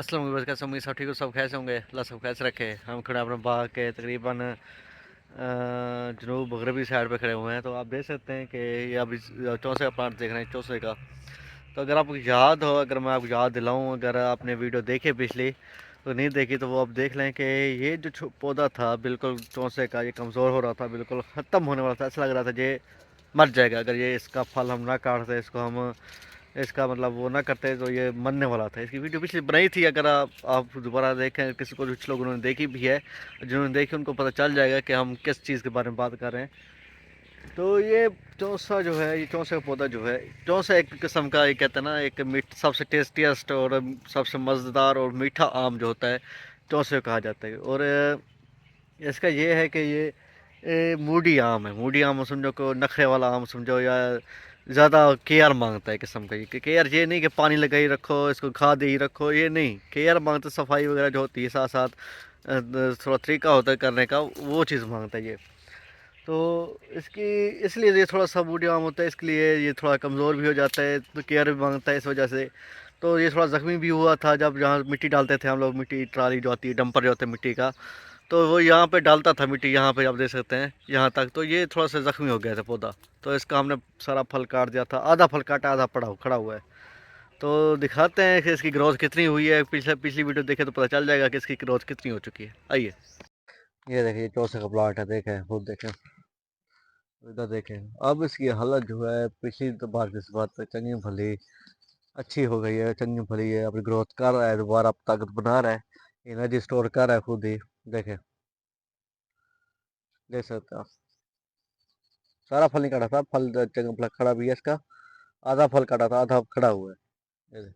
अस्सलाम वालेकुम, कैसे होंगे सब? ठीक हो? सब कैसे होंगे? अल्लाह सब कैसे रखे। हम खड़े अपने बाग के तकरीबन जनूब मगरबी साइड पे खड़े हुए हैं। तो आप देख सकते हैं कि ये अभी चौसे का प्लांट देख रहे हैं, चौसे का। तो अगर आपको याद हो, अगर मैं आपको याद दिलाऊं, अगर आपने वीडियो देखी पिछली तो नहीं देखी तो वो आप देख लें कि ये जो पौधा था बिल्कुल चौसे का, ये कमज़ोर हो रहा था, बिल्कुल ख़त्म होने वाला था। ऐसा लग रहा था ये मर जाएगा अगर ये इसका फल हम ना काटते, इसको हम इसका मतलब वो ना करते तो ये मरने वाला था। इसकी वीडियो पिछली बनाई थी, अगर आप दोबारा देखें, किसी को कुछ लोगों ने देखी भी है, जिन्होंने देखी उनको पता चल जाएगा कि हम किस चीज़ के बारे में बात कर रहे हैं। तो ये चौसा जो है, ये चौसे का पौधा जो है, चौसा एक किस्म का, ये कहते हैं ना, एक मीठ सबसे टेस्टीस्ट और सबसे मज़ेदार और मीठा आम जो होता है, चौसे को कहा जाता है। और इसका ये है कि ये मूडी आम है। मूडी आम समझो, को नखरे वाला आम समझो, या ज़्यादा केयर मांगता है किस्म का। ये केयर ये नहीं कि पानी लगा ही रखो, इसको खाद ही रखो, ये नहीं। केयर मांगता, सफाई वगैरह जो होती है, साथ साथ थोड़ा तरीका होता है करने का, वो चीज़ मांगता है ये। तो इसकी इसलिए ये थोड़ा सा मूडी आम होता है, इसके लिए ये थोड़ा कमज़ोर भी हो जाता है, तो केयर भी मांगता है इस वजह से। तो ये थोड़ा ज़ख्मी भी हुआ था जब जहाँ मिट्टी डालते थे हम लोग, मिट्टी ट्राली जो आती है, डंपर जो होता है मिट्टी का, तो वो यहाँ पे डालता था मिट्टी, यहाँ पे आप देख सकते हैं यहाँ तक। तो ये थोड़ा सा ज़ख्मी हो गया था पौधा, तो इसका हमने सारा फल काट दिया था। आधा फल काटा, आधा पड़ा खड़ा हुआ है। तो दिखाते हैं कि इसकी ग्रोथ कितनी हुई है। पिछली वीडियो देखे तो पता चल जाएगा कि इसकी ग्रोथ कितनी हो चुकी है। आइए, ये देखिए चौसे का प्लाट है, देखें खुद देखें, इधर देखें। अब इसकी हालत जो है पिछली तो बार की इस बात पे चंगी भली अच्छी हो गई है, चंगी भली है, अपनी ग्रोथ कर रहा है, दोबारा अब ताकत बना रहा है, एनर्जी स्टोर कर रहा है खुद ही। देखें, देख सकते हैं आप। सारा फल नहीं काटा था, फल चंगा खड़ा भी है इसका। आधा फल काटा था, आधा खड़ा हुआ है। ये देख,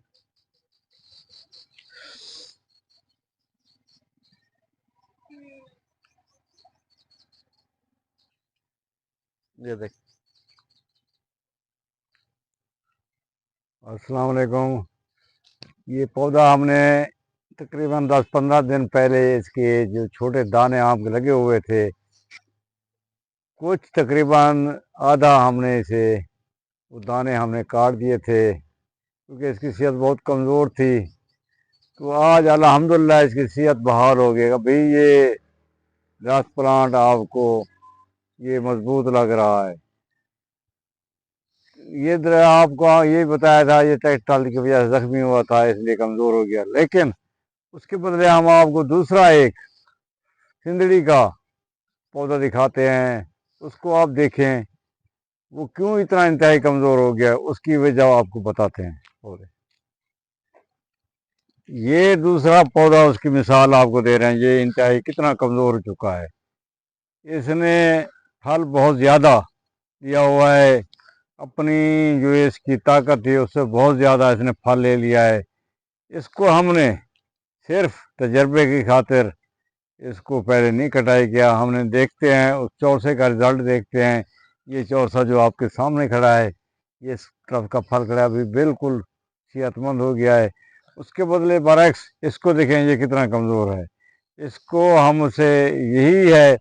ये देख। अस्सलाम वालेकुम। ये पौधा हमने तकरीबन 10-15 दिन पहले इसके जो छोटे दाने आम के लगे हुए थे, कुछ तकरीबन आधा हमने इसे वो दाने हमने काट दिए थे क्योंकि इसकी सेहत बहुत कमज़ोर थी। तो आज अल्हम्दुलिल्लाह इसकी सेहत बहाल हो गई। भाई ये दस प्लांट आपको ये मजबूत लग रहा है। ये आपको ये बताया था ये टेक्सटाइल की वजह से जख्मी हुआ था इसलिए कमज़ोर हो गया, लेकिन उसके बदले हम आपको दूसरा एक सिंदड़ी का पौधा दिखाते हैं। उसको आप देखें वो क्यों इतना इंतहाई कमज़ोर हो गया, उसकी वजह आपको बताते हैं पौधे। ये दूसरा पौधा उसकी मिसाल आपको दे रहे हैं, ये इंतहाई कितना कमज़ोर हो चुका है। इसने फल बहुत ज़्यादा दिया हुआ है, अपनी जो इसकी ताकत है उससे बहुत ज़्यादा इसने फल ले लिया है। इसको हमने सिर्फ तजर्बे की खातिर इसको पहले नहीं कटाई किया। हमने देखते हैं उस चौरसे का रिज़ल्ट देखते हैं। ये चौरसा जो आपके सामने खड़ा है, ये इस तरफ का फल खड़ा है, अभी बिल्कुल सेहतमंद हो गया है। उसके बदले बरक्स इसको देखें, ये कितना कमज़ोर है। इसको हम उसे यही है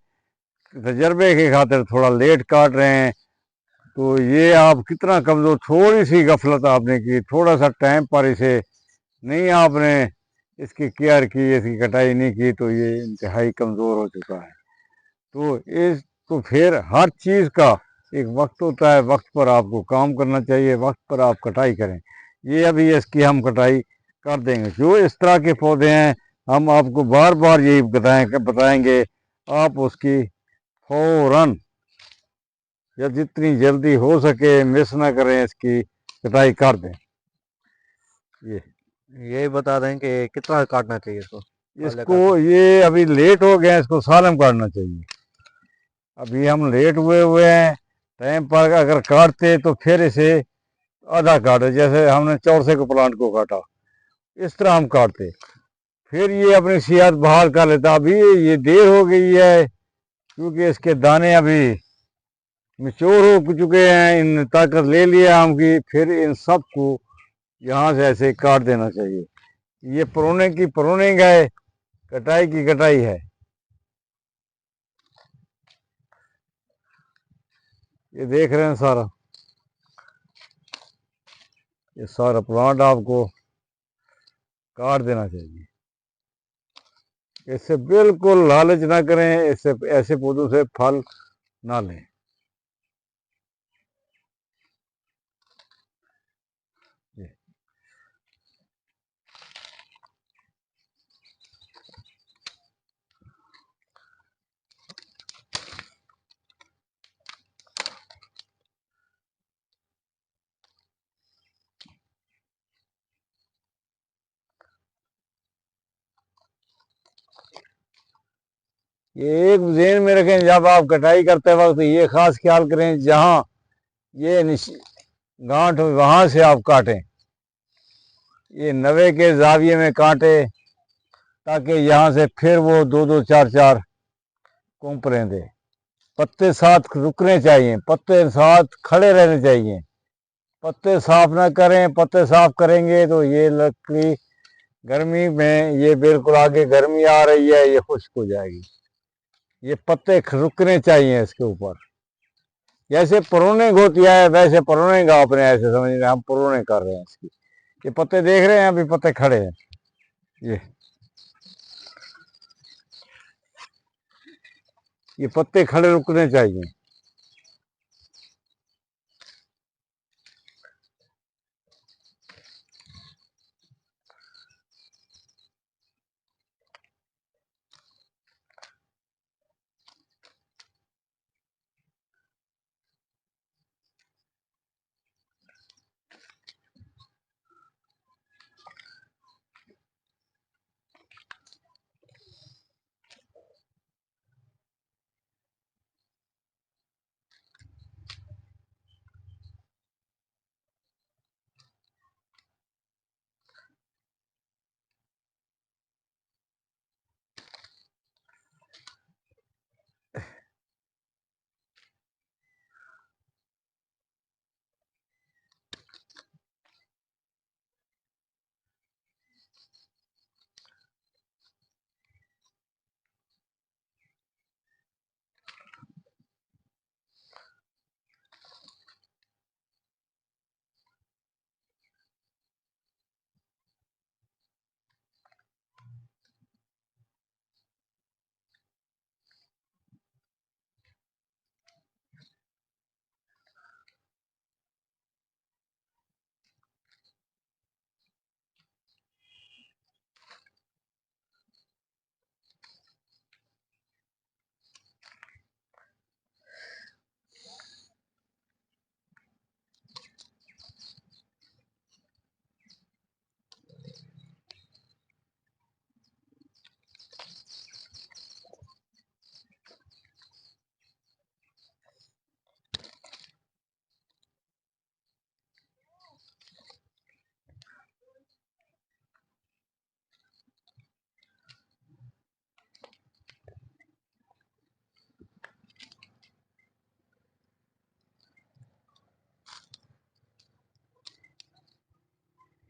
तजर्बे की खातिर थोड़ा लेट काट रहे हैं। तो ये आप कितना कमज़ोर, थोड़ी सी गफलत आपने की, थोड़ा सा टाइम पर इसे नहीं आपने इसकी केयर की, इसकी कटाई नहीं की, तो ये इंतहाई कमज़ोर हो चुका है। तो इस तो फिर हर चीज़ का एक वक्त होता है, वक्त पर आपको काम करना चाहिए, वक्त पर आप कटाई करें। ये अभी इसकी हम कटाई कर देंगे। जो इस तरह के पौधे हैं हम आपको बार बार यही बताएंगे, आप उसकी फौरन या जितनी जल्दी हो सके मिस ना करें, इसकी कटाई कर दें। ये यही बता दें कि कितना काटना चाहिए इसको, फल या इसको काटना। ये अभी लेट हो गया, इसको सालम काटना चाहिए। अभी हम लेट हुए हैं। टाइम पर अगर काटते तो फिर इसे आधा काटे, जैसे हमने चौरसे को प्लांट को काटा, इस तरह हम काटते, फिर ये अपनी सेहत बहाल कर लेता। अभी ये देर हो गई है क्योंकि इसके दाने अभी मिच्योर हो चुके हैं, इन ताकत ले लिया आम की, फिर इन सब को यहाँ से ऐसे काट देना चाहिए। ये पुरोने की पुरोने गए, कटाई की कटाई है। ये देख रहे हैं सारा, ये सारा प्लांट आपको काट देना चाहिए। इससे बिल्कुल लालच ना करें, इससे ऐसे पौधों से फल ना लें। ये एक ध्यान में रखें, जब आप कटाई करते वक्त ये खास ख्याल करें, जहाँ ये गांठ हो वहां से आप काटें, ये नवे के जाविये में काटे, ताकि यहाँ से फिर वो दो दो चार चार कोंपरें दे। पत्ते साथ रुकने चाहिए, पत्ते साथ खड़े रहने चाहिए। पत्ते साफ ना करें, पत्ते साफ करेंगे तो ये लकड़ी गर्मी में, ये बिल्कुल आगे गर्मी आ रही है, ये खुश्क हो जाएगी। ये पत्ते रुकने चाहिए इसके ऊपर। जैसे प्रूनिंग होती है वैसे प्रूनिंग आपने ऐसे समझना, हम प्रूनिंग कर रहे हैं इसकी। ये पत्ते देख रहे हैं, अभी पत्ते खड़े हैं। ये पत्ते खड़े रुकने चाहिए।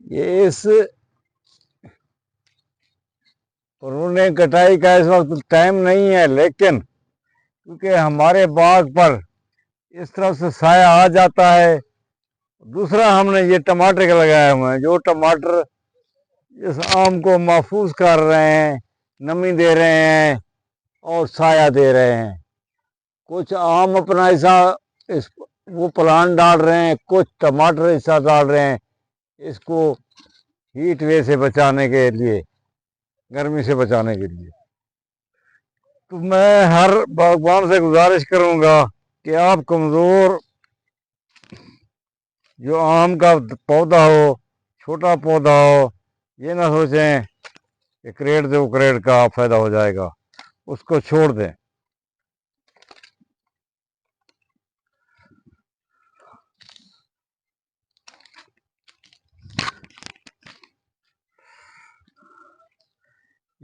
ये इस प्रूनिंग कटाई का इस वक्त टाइम नहीं है, लेकिन क्योंकि हमारे बाग पर इस तरफ से साया आ जाता है। दूसरा, हमने ये टमाटर का लगाया हुआ है, जो टमाटर इस आम को महफूज कर रहे हैं, नमी दे रहे हैं और साया दे रहे हैं। कुछ आम अपना ऐसा इस वो प्लांट डाल रहे हैं, कुछ टमाटर ऐसा डाल रहे हैं, इसको हीट वे से बचाने के लिए, गर्मी से बचाने के लिए। तो मैं हर बागवान से गुजारिश करूंगा कि आप कमज़ोर जो आम का पौधा हो, छोटा पौधा हो, ये ना सोचें कि क्रेड से क्रेड का फायदा हो जाएगा, उसको छोड़ दें।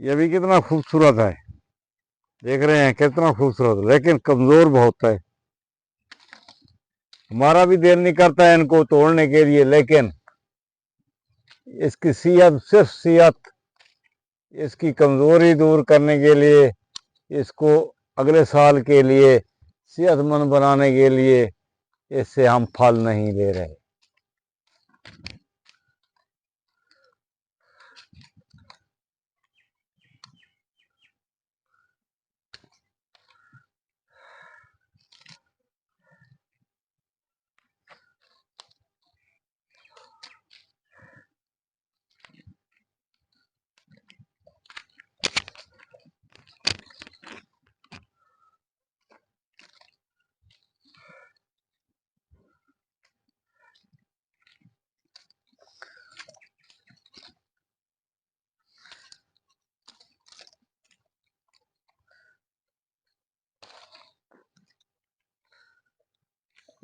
ये भी कितना खूबसूरत है, देख रहे हैं कितना खूबसूरत, लेकिन कमजोर बहुत है। हमारा भी दिल नहीं करता है इनको तोड़ने के लिए, लेकिन इसकी सेहत, सिर्फ सेहत, इसकी कमजोरी दूर करने के लिए, इसको अगले साल के लिए सेहतमंद बनाने के लिए इससे हम फल नहीं ले रहे।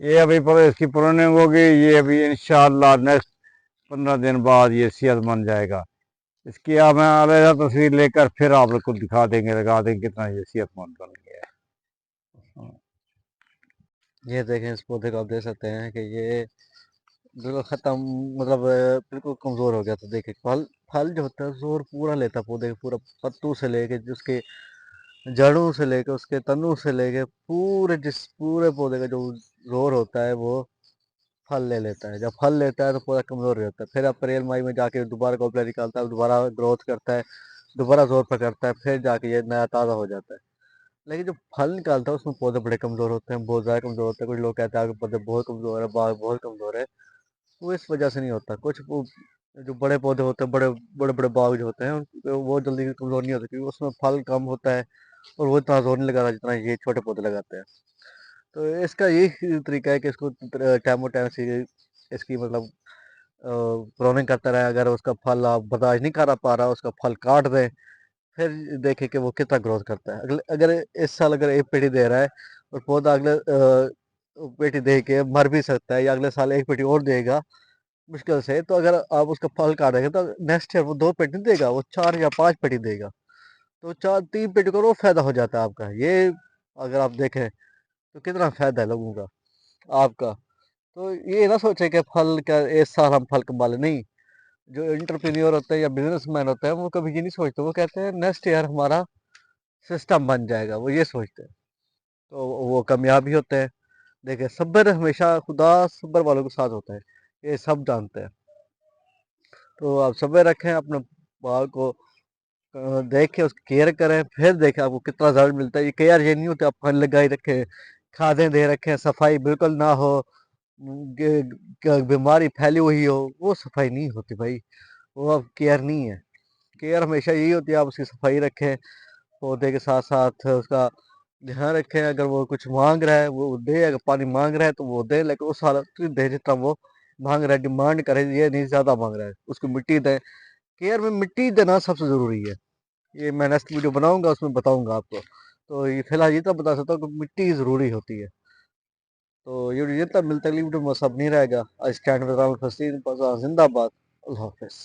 ये अभी पर इसकी प्रूनिंग होगी, ये अभी इंशाल्लाह नेक्स्ट 15 दिन बाद ये सेहतमंद जाएगा। इसकी आप मैं अलग तस्वीर लेकर फिर आप लोग को दिखा देंगे, लगा देंगे कितना ये सेहतमंद बन गया है। ये देखें इस पौधे को, आप देख सकते हैं कि ये बिल्कुल ख़त्म, मतलब बिल्कुल कमज़ोर हो गया था। देखिए फल फल जो होता है जोर पूरा लेता है पौधे का, पूरा पत्तों से लेके उसके जड़ों से लेके उसके तनों से लेके पूरे पूरे पौधे का जो जोर होता है वो फल ले लेता है। जब फल लेता है तो पौधा कमज़ोर हो जाता है, फिर अप्रैल मई में जाके दोबारा कॉपला निकालता है, दोबारा ग्रोथ करता है, दोबारा जोर पकड़ता है, फिर जाके ये नया ताज़ा हो जाता है। लेकिन जो फल निकालता है उसमें पौधे बड़े कमज़ोर होते हैं, बहुत ज़्यादा कमज़ोर होते हैं। कुछ लोग कहते हैं कि पौधे बहुत कमज़ोर है, बाग बहुत कमज़ोर है। वो इस वजह से नहीं होता। कुछ वो जो बड़े पौधे होते हैं, बड़े बड़े बड़े बाग जो होते हैं वो जल्दी कमज़ोर नहीं होते, क्योंकि उसमें फल कम होता है और वो इतना जोर नहीं लगाता जितना ये छोटे पौधे लगाते हैं। तो इसका यही तरीका है कि इसको टाइम टाइम से इसकी मतलब प्रूनिंग करता रहे। अगर उसका फल आप बर्दाश्त नहीं कर पा रहा, उसका फल काट दें, फिर देखें कि वो कितना ग्रोथ करता है। अगले अगर इस साल अगर एक पेटी दे रहा है और पौधा अगले पेटी दे के मर भी सकता है, या अगले साल एक पेटी और देगा मुश्किल से, तो अगर आप उसका फल काटेंगे तो नेक्स्ट ईयर वो 2 पेटी नहीं देगा, वो 4 या 5 पेटी देगा। तो 3 पेटी का और फायदा हो जाता है आपका। ये अगर आप देखें तो कितना फायदा है लोगों का, आपका। तो ये ना सोचे कि फल क्या इस साल हम फल कमा लें, नहीं। जो एंटरप्रेन्योर होते हैं या बिजनेसमैन होते हैं वो कभी ये नहीं सोचते, वो कहते हैं नेक्स्ट ईयर हमारा सिस्टम बन जाएगा, वो ये सोचते हैं। तो वो कामयाब भी होते हैं। देखिए सब्र, हमेशा खुदा सब्र वालों के साथ होता है, ये सब जानते हैं। तो आप सब्र रखें अपने बाग को, देखें, उसकी केयर करें, फिर देखें आपको कितना रिजल्ट मिलता है। ये केयर ये नहीं होती आप फल लगा ही रखें, खादें दे रखें, सफाई बिल्कुल ना हो, बीमारी फैली हुई हो, वो सफाई नहीं होती भाई, वो अब केयर नहीं है। केयर हमेशा यही होती है आप उसकी सफाई रखें, पौधे के साथ साथ उसका ध्यान रखें। अगर वो कुछ मांग रहा है वो दे, अगर पानी मांग रहा है तो वो दे, लेकिन उस हालत में दे जितना वो मांग रहा है, डिमांड करे, ये नहीं ज़्यादा मांग रहा है, उसको मिट्टी दें। केयर में मिट्टी देना सबसे ज़रूरी है। ये मैं नेक्स्ट वीडियो बनाऊंगा उसमें बताऊंगा आपको। तो ये फिलहाल ये तो बता सकता हूँ कि मिट्टी ज़रूरी होती है। तो ये वीडियो जितना मिलता है वीडियो में सब नहीं रहेगा। आई स्टैंड विद राहुल फसील, जिंदाबाद। अल्लाह हाफिज़।